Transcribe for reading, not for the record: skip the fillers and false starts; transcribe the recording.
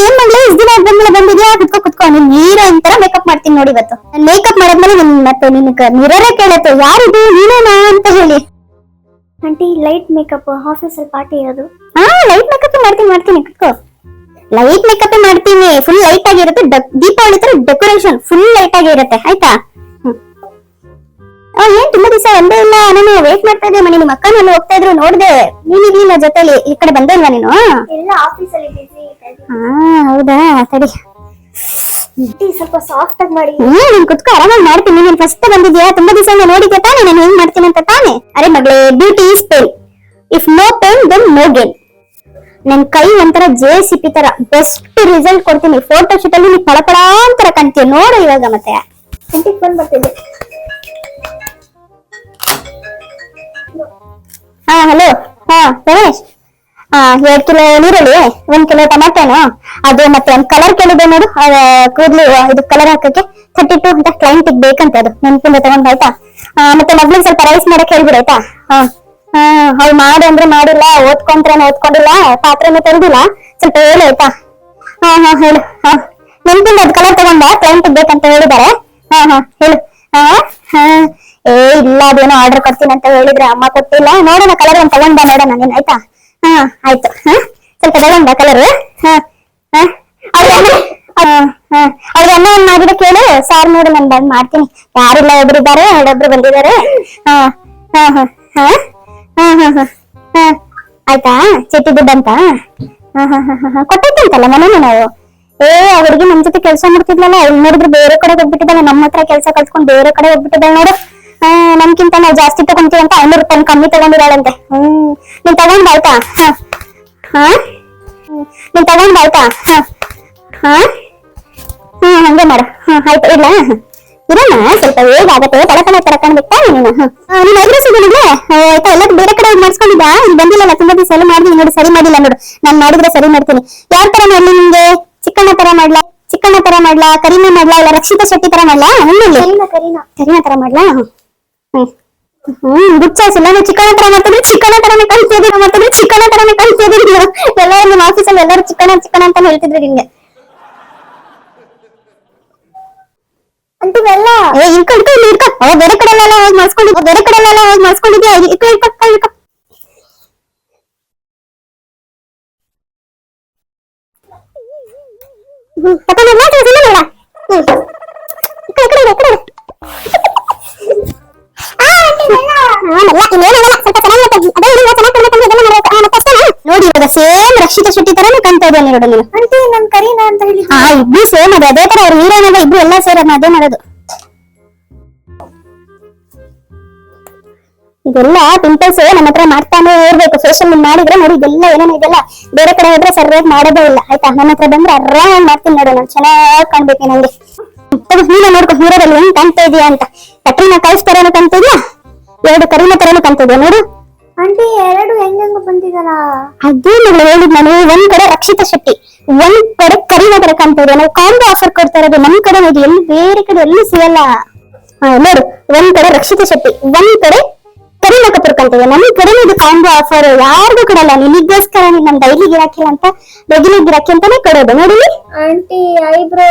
ಏನ್ ಮಾಡ್ಲಿ ಇಷ್ಟ ದಿನ ಬಂದ್ಮೇಲೆ ಬಂದಿದ್ಯಾ ಕುತ್ಕೋ ನೀನ್ ಹೀರೋ ಅಂತರ ಮೇಕಪ್ ಮಾಡ್ತೀನಿ ನೋಡಿ ಇವತ್ತು. ನಾನು ಮೇಕಪ್ ಮಾಡಾದ್ಮೇಲೆ ಮತ್ತೆ ನಿನಗೆ ಮಿರರೇ ಕೇಳತ್ತೆ ಯಾರಿದು ನೀನೇನಾ ಅಂತ ಹೇಳಿ. ಆಂಟಿ ಲೈಟ್ ಮೇಕಪ್ ಆಫೀಸ್ ಅಲ್ಲಿ ಪಾರ್ಟಿ ಇರೋದು. ಲೈಟ್ ಮೇಕಪ್ ಮಾಡ್ತೀನಿ ಕುತ್ಕೋ. ಲೈಟ್ ಮೇಕಪ್ ಮಾಡ್ತೀನಿ, ಫುಲ್ ಲೈಟ್ ಆಗಿರುತ್ತೆ. ದೀಪಾವಳಿ ತರ ಡೆಕೋರೇಷನ್ ಫುಲ್ ಲೈಟ್ ಆಗಿರುತ್ತೆ ಆಯ್ತಾ. ಏನ್ ತುಂಬಾ ದಿವಸ ಒಂದೇ ಇಲ್ಲ, ನಾನು ವೇಟ್ ಮಾಡ್ತಾ ಇದ್ದೆ. ಮನೆ ನಿಮ್ಮ ಅಕ್ಕನಲ್ಲಿ ಹೋಗ್ತಾ ಇದ್ರು ನೋಡ್ದೆ, ನೀನ್ ಇರ್ಲಿಲ್ಲ ಜೊತೆಲಿ. ಈ ಕಡೆ ಬಂದೇ ಇಲ್ವಾ ನೀನು? ಎಲ್ಲ ಆಫೀಸ್ ಅಲ್ಲಿ ಬಿಸಿ. ಹೌದಾ, ಸರಿ ಸ್ವಲ್ಪ ಸಾಫ್ಟ್ ಆಗಿ ಮಾಡಿ. ನೀನ್ ಕುತ್ಕೋ, ಆರಾಮಾಗಿ ಮಾಡ್ತೀನಿ. ನೀನ್ ಫಸ್ಟ್ ಬಂದಿದ್ಯಾ, ತುಂಬಾ ದಿವಸ ನೋಡಿದ್ಯಾ ತಾನೆ ನಾನು ಹೆಂಗ್ ಮಾಡ್ತೀನಿ ಅಂತ ತಾನೆ. ಅರೆ ಮಗಳೇ, beauty is pain, if no pain then no gain. ನನ್ ಕೈ ಒಂಥರ JCP ತರ ಬೆಸ್ಟ್ ರಿಸಲ್ಟ್ ಕೊಡ್ತೀನಿ. ಫೋಟೋ ಶೂಟ್ ಅಲ್ಲಿ ನೀನ್ ಪಳಪಳ ಅಂತರ ಕಾಣ್ತೀಯ ನೋಡು ಇವಾಗ. ಮತ್ತೆ ಬಂದ್ ಬರ್ತಿದ್ದೆ. ಹಲೋ. ರಮೇಶ್, 2 ಕಿಲೋ ನೀರುಳ್ಳಿ, 1 ಕಿಲೋ ಟೊಮ್ಯಾಟೋನು, ಅದು ಮತ್ತೆ ಒಂದ್ ಕಲರ್ ಕೇಳಿದೆ ನೋಡು, ಕೂದ್ಲು ಇದು ಕಲರ್ ಹಾಕಕ್ಕೆ 32 ಅಂತ ಕ್ಲೈಂಟ್ ಬೇಕಂತೆ. ಅದು ನೆನ್ಪಿಂದ ತಗೊಂಡ್ ಆಯ್ತಾ. ಮತ್ತೆ ಮಗ್ಳಿಗೆ ಸ್ವಲ್ಪ ರೈಸ್ ಮಾಡಕ್ ಹೇಳ್ಬಿಡು ಆಯ್ತಾ. ಅವ್ಳು ಮಾಡು ಅಂದ್ರೆ ಮಾಡಿಲ್ಲ, ಓದ್ಕೊಂಡಿಲ್ಲ, ಪಾತ್ರೆನೂ ತೆರೆದಿಲ್ಲ. ಸ್ವಲ್ಪ ಹೇಳು ಆಯ್ತಾ. ಹೇಳು. ನೆನ್ಪಿಂದ ಅದು ಕಲರ್ ತಗೊಂಡ ಕ್ಲೈಂಟ್ ಬೇಕಂತ ಹೇಳಿದಾರೆ. ಹೇಳು. ಇಲ್ಲ ಅದೇನೋ ಆರ್ಡರ್ ಕೊಡ್ತೀನಿ ಅಂತ ಹೇಳಿದ್ರೆ ಅಮ್ಮ ಕೊಟ್ಟಿಲ್ಲ. ನೋಡೋಣ ಕಲರ್ ಒಂದ್ ತಗೊಂಡ ನೋಡೋಣ ನೀನ್ ಆಯ್ತಾ. ಆಯ್ತು. ಸ್ವಲ್ಪ ತಗೊಂಡ ಕಲರ್. ಅವ್ರಿಗೆ ಅನ್ನ ಒಂದ್ ಮಾಡಿದ ಕೇಳು, ಸಾರ್ ನೋಡು ನಾನು ಬಂದ್ ಮಾಡ್ತೀನಿ. ಯಾರಿಲ್ಲ, ಒಬ್ರಿದ್ದಾರೆ, ಎರಡೊಬ್ರು ಬಂದಿದ್ದಾರೆ. ಆಯ್ತಾ. ಚೀಟಿ ದುಡ್ಡು ಅಂತ ಕೊಟ್ಟೈತಂತಲ್ಲ ಮನೇಲಿ ನಾವು. ಅವ್ರಿಗೆ ನಮ್ ಜೊತೆ ಕೆಲ್ಸ ಮಾಡ್ತಿದ್ಲಲ್ಲ, ಅವ್ಳು ನೋಡಿದ್ರೆ ಬೇರೆ ಕಡೆ ಹೋಗ್ಬಿಟ್ಟಿದ್ದಾಳೆ. ನಮ್ಮ ಹತ್ರ ಕೆಲ್ಸ ಕಲ್ತ್ಕೊಂಡು ಬೇರೆ ಕಡೆ ಹೋಗ್ಬಿಟ್ಟಿದ್ದಾಳೆ ನೋಡು. ನಮ್ಗಿಂತ ನಾವು ಜಾಸ್ತಿ ತಗೊಂತೀವಿ ಅಂತ 500 ರೂಪಾಯಿ ಕಮ್ಮಿ ತಗೊಂಡಿದ್ದಾಳಂತೆ. ನೀನ್ ತಗೊಂಡಾಯ್ತಾ? ನೀನ್ ತಗೊಂಡಾಯ್ತಾ? ಹಂಗೆ ಮಾಡು. ಆಯ್ತು, ಇಲ್ಲ ಇರೋಣ, ಸ್ವಲ್ಪ ಬೇಗ ಆಗತ್ತೆ. ತಳಕಣ ತರಕೊಂಡ್ಬಿಟ್ಟ ನೀನು. ನೀನ್ ಐಬ್ರೋಸ್ ಇದೀನಿಗೆ ಆಯ್ತಾ. ಎಲ್ಲ ಬೇರೆ ಕಡೆ ಮಾಡಿಸ್ಕೊಂಡಿದ್ದ, ಬಂದಿಲ್ಲ ತುಂಬಾ ದಿವಸ ಎಲ್ಲ ಮಾಡಿದ್ವಿ ನೋಡಿ, ಸರಿ ಮಾಡಿಲ್ಲ ನೋಡು. ನಾನ್ ಮಾಡಿದ್ರೆ ಸರಿ ಮಾಡ್ತೀನಿ. ಯಾವ ತರ ಮಾಡ್ಲಿ ನಿಮ್ಗೆ? ಚಿಕ್ಕಣ್ಣ ತರ ಮಾಡ್ಲಾ, ಕರೀನಾ ಮಾಡ್ಲಾ, ಇಲ್ಲ ರಕ್ಷಿತಾ ಶೆಟ್ಟಿ ತರ ಮಾಡ್ಲಾ? ಕರೀನಾ ತರ ಮಾಡ್ಲಾ? Good choice. ಇಲ್ಲ ನೀವು ಚಿಕ್ಕಣ್ಣ ತರ ಮಾಡ್ತಿದ್ರೆ ಚಿಕ್ಕಣ್ಣ ತರನೇ ಕಲ್ತಿದ್ದೀರಿ. ಎಲ್ಲರೂ ನಿಮ್ಮ ಆಫೀಸಲ್ಲಿ ಎಲ್ಲರೂ ಚಿಕ್ಕಣ್ಣ ಅಂತ ಹೇಳ್ತಿದ್ರು ನಿಮ್ಗೆ. ಅಂತಿವೆಲ್ಲ ಬೇರೆ ಕಡೆಲ್ಲ ಹೋಗಿ ಮಾಡಿಸ್ಕೊಂಡಿದ್ಯಾ? ನೋಡಿ ಇವಾಗ ಸೇಮ್ ರಕ್ಷಿತಾ ಶೆಟ್ಟಿ ತರಾನು ಕಾಣ್ತಾ ಇದೆಯಾ ನೋಡು ನೀನು. ಆಂಟಿ ನನ್ ಕರೀನಾ ಅಂತ ಹೇಳಿ. ಇಬ್ರು ಸೇಮ್ ಅದೇ ತರ. ಅವ್ರು ಹೀರೋನಲ್ಲ, ಇಬ್ರು ಎಲ್ಲಾ ಸೇರೋದು ಅದೇ ಮಾಡೋದು. ಇದೆಲ್ಲ ಪಿಂಪಲ್ಸ್ ನಮ್ಮ ಹತ್ರ ಮಾಡ್ತಾನೆ ಇರ್ಬೇಕು. ಫೇಶಿಯಲ್ ಮಾಡಿದ್ರೆ ನೋಡಿ ಇದೆಲ್ಲ ಏನೇನೋ ಇದೆಲ್ಲ ಬೇರೆ ಕಡೆ ಹೋದ್ರೆ ಸರಿಯಾಗಿ ಮಾಡೋದೇ ಇಲ್ಲ ಆಯ್ತಾ. ನನ್ನ ಹತ್ರ ಬಂದ್ರೆ ಆರಾಮಾಗಿ ಮಾಡ್ತೀನಿ ನೋಡು. ನಾನು ಚೆನ್ನಾಗಿ ಕಾಣ್ಬೇಕು ನಂಗೆ. ನೀನ ನೋಡ್ಕೊ ಹೀರೋದಲ್ಲಿ ಹೆಂಗ್ ಕಾಣ್ತಾ ಇದೀಯಾ ಅಂತ. ಕಟ್ರಿನಾ ಕೈಫ್ ತರಾನು ಕಾಣ್ತಾ ಇದೆಯಾ, 2 ಕರೀನಾ ತರಾನು ಕಾಣ್ತಾ ಇದೆಯಾ ನೋಡು. ಆಂಟಿ 2 ಹೆಂಗ ಬಂದಿದಾರ? ಅದೇ ಮಗಳು ಹೇಳಿದ್ ನಾನು. ಒಂದ್ ಕಡೆ ರಕ್ಷಿತಾ ಶೆಟ್ಟಿ, ಒಂದ್ ಕಡೆ ಕರೀನಾ ತರ ಕಾಣ್ತಾ ಇದೆ. ನಾವು ಕಾಂಬೋ ಆಫರ್ ಕೊಡ್ತಾ ಇರೋದು ನಮ್ ಕಡೆ ನೋಡಿ, ಎಲ್ಲಿ ಬೇರೆ ಕಡೆ ಎಲ್ಲಿ ಸಿಗಲ್ಲ. ನೋಡು, ಒಂದ್ ಕಡೆ ರಕ್ಷಿತಾ ಶೆಟ್ಟಿ, ಒಂದ್ ಕಡೆ ಕರೀನಾ ಕಪೂರ್ ಕಾಣ್ತಿದೆ. ನಮ್ ಕಡೆ ಇದು ಕಾಂಬೋ ಆಫರ್ ಯಾರಿಗೂ ಕೊಡಲ್ಲ. ನಿನಗೋಸ್ಕರ ನಮ್ ಡೈಲಿ ಗಿರಾಕಿ ಅಂತ, ರೆಗ್ಯುಲರ್ ಗಿರಾಕಿ ಅಂತಾನೆ ಕೊಡೋದು ನೋಡಿ. Aunty eyebrow